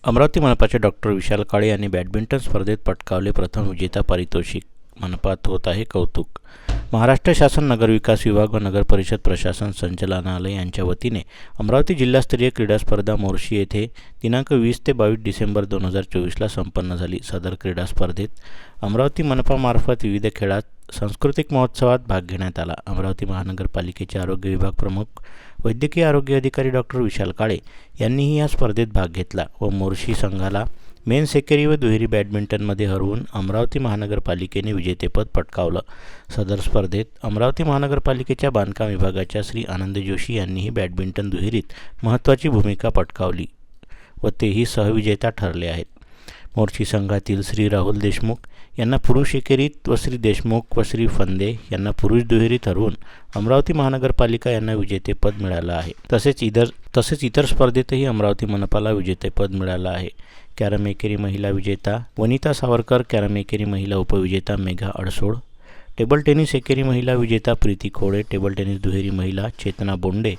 अमरावती मनपाचे डॉक्टर विशाल काळे यांनी बॅडमिंटन स्पर्धेत पटकावले प्रथम विजेता पारितोषिक. मनपात होत आहे कौतुक. महाराष्ट्र शासन नगरविकास विभाग व नगर परिषद प्रशासन संचालनालय यांच्या वतीने अमरावती जिल्हास्तरीय क्रीडा स्पर्धा मोर्शी येथे दिनांक 20 ते 22 डिसेंबर 2024 संपन्न झाली. सदर क्रीडा स्पर्धेत अमरावती मनपामार्फत विविध खेळात सांस्कृतिक महोत्सवात भाग घेण्यात आला. अमरावती महानगरपालिकेचे आरोग्य विभाग प्रमुख वैद्यकीय आरोग्य अधिकारी डॉक्टर विशाल काळे यांनीही या स्पर्धेत भाग घेतला व मोर्शी संघाला मेन्स एकेरी व दुहेरी बॅडमिंटनमध्ये हरवून अमरावती महानगरपालिकेने विजेतेपद पटकावलं. सदर स्पर्धेत अमरावती महानगरपालिकेच्या बांधकाम विभागाच्या श्री आनंद जोशी यांनीही बॅडमिंटन दुहेरीत महत्त्वाची भूमिका पटकावली व तेही सहविजेता ठरले आहेत. मोर्शी संघातील श्री राहुल देशमुख यांना पुरुष एकेरीत व श्री देशमुख व श्री फंदे यांना पुरुष दुहेरीत हरवून अमरावती महानगरपालिका यांना विजेतेपद मिळालं आहे. तसेच इतर स्पर्धेतही अमरावती मनपाला विजेतेपद मिळालं आहे. कॅरम एकेरी महिला विजेता वनिता सावरकर, कॅरम एकेरी महिला उपविजेता मेघा अडसोड, टेबल टेनिस एकेरी महिला विजेता प्रीती खोडे, टेबल टेनिस दुहेरी महिला चेतना बोंडे,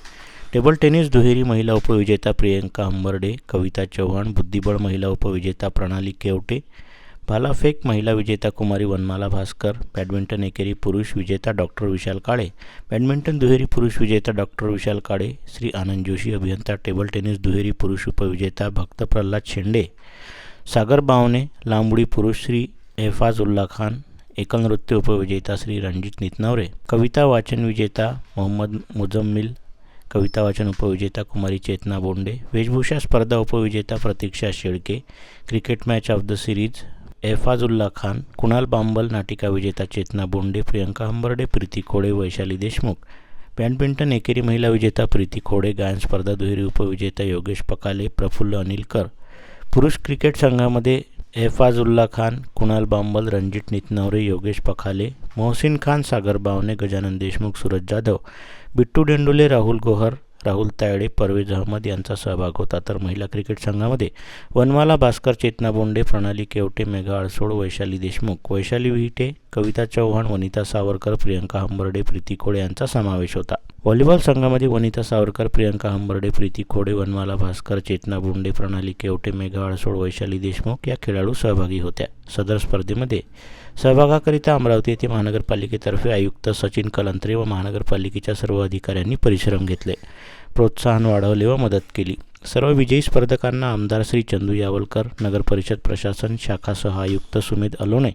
टेबल टेनिस दुहेरी महिला उपविजेता प्रियंका हंबर्डे, कविता चव्हाण, बुद्धिबळ महिला उपविजेता प्रणाली केवटे, भालाफेक महिला विजेता कुमारी वनमाला भास्कर, बॅडमिंटन एकेरी पुरुष विजेता डॉक्टर विशाल काळे, बॅडमिंटन दुहेरी पुरुष विजेता डॉक्टर विशाल काळे, श्री आनंद जोशी अभियंता, टेबल टेनिस दुहेरी पुरुष उपविजेता भक्त प्रल्हाद शेंडे, सागर बावने, लांबुडी पुरुष श्री एहफाजुल्ला खान, एकल नृत्य उपविजेता श्री रणजित नितनवरे, कविता वाचन विजेता मोहम्मद मुजम्मिल, कविता वाचन उपविजेता कुमारी चेतना बोंडे, वेशभूषा स्पर्धा उपविजेता Pratiksha Shelke, cricket match of the series Ehfazulla Khan, Kunal Bambal, नाटिका विजेता चेतना बोंडे, प्रियंका हंबर्डे, प्रीती खोडे, वैशाली देशमुख, बॅडमिंटन एकेरी महिला विजेता प्रीती खोडे, गायन स्पर्धा दुहेरी उपविजेता योगेश पकाले, प्रफुल्ल अनिलकर, पुरुष क्रिकेट संघामध्ये एहफाजुल्ला खान, कुणाल बांबल, रणजित नितनवरे, योगेश पखाले, मोहसिन खान, सागर बावने, गजानन देशमुख, सूरज जाधव, बिट्टू डेंडुले, राहुल गोहर, राहुल तायडे, परवेज अहमद यांचा सहभाग होता. तर महिला क्रिकेट संघामध्ये वनमाला भास्कर, चेतना बोंडे, प्रणाली केवटे, मेघा अडसोड, वैशाली देशमुख, वैशाली विहिटे, कविता चव्हाण, वनिता सावरकर, प्रियंका हंबर्डे, प्रीती खोडे यांचा समावेश होता. व्हॉलीबॉल संघामध्ये वनिता सावरकर, प्रियंका हंबर्डे, प्रीती खोडे, वनमाला भास्कर, चेतना बोंडे, प्रणाली केवटे, मेघा अडसोड, वैशाली देशमुख या खेळाडू सहभागी होत्या. सदर स्पर्धेमध्ये सहभागाकरिता अमरावती येथे महानगरपालिकेतर्फे आयुक्त सचिन कलंत्रे व महानगरपालिकेच्या सर्व अधिकाऱ्यांनी परिश्रम घेतले, प्रोत्साहन वाढवले व मदत केली. सर्व विजयी स्पर्धकांना आमदार श्री चंदू यावलकर, नगर परिषद प्रशासन शाखा सह आयुक्त सुमेध अलोने,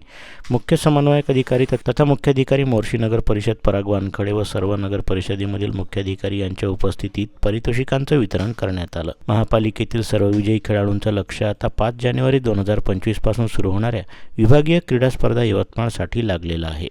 मुख्य समन्वयक अधिकारी तथा मुख्याधिकारी मोर्शी नगर परिषद पराग वानखडे व सर्व नगर परिषदेमधील मुख्याधिकारी यांच्या उपस्थितीत पारितोषिकांचं वितरण करण्यात आलं. महापालिकेतील सर्व विजयी खेळाडूंचं लक्ष आता 5 जानेवारी 2025 पासून सुरू होणाऱ्या विभागीय क्रीडा स्पर्धा यवतमाळसाठी लागलेलं आहे.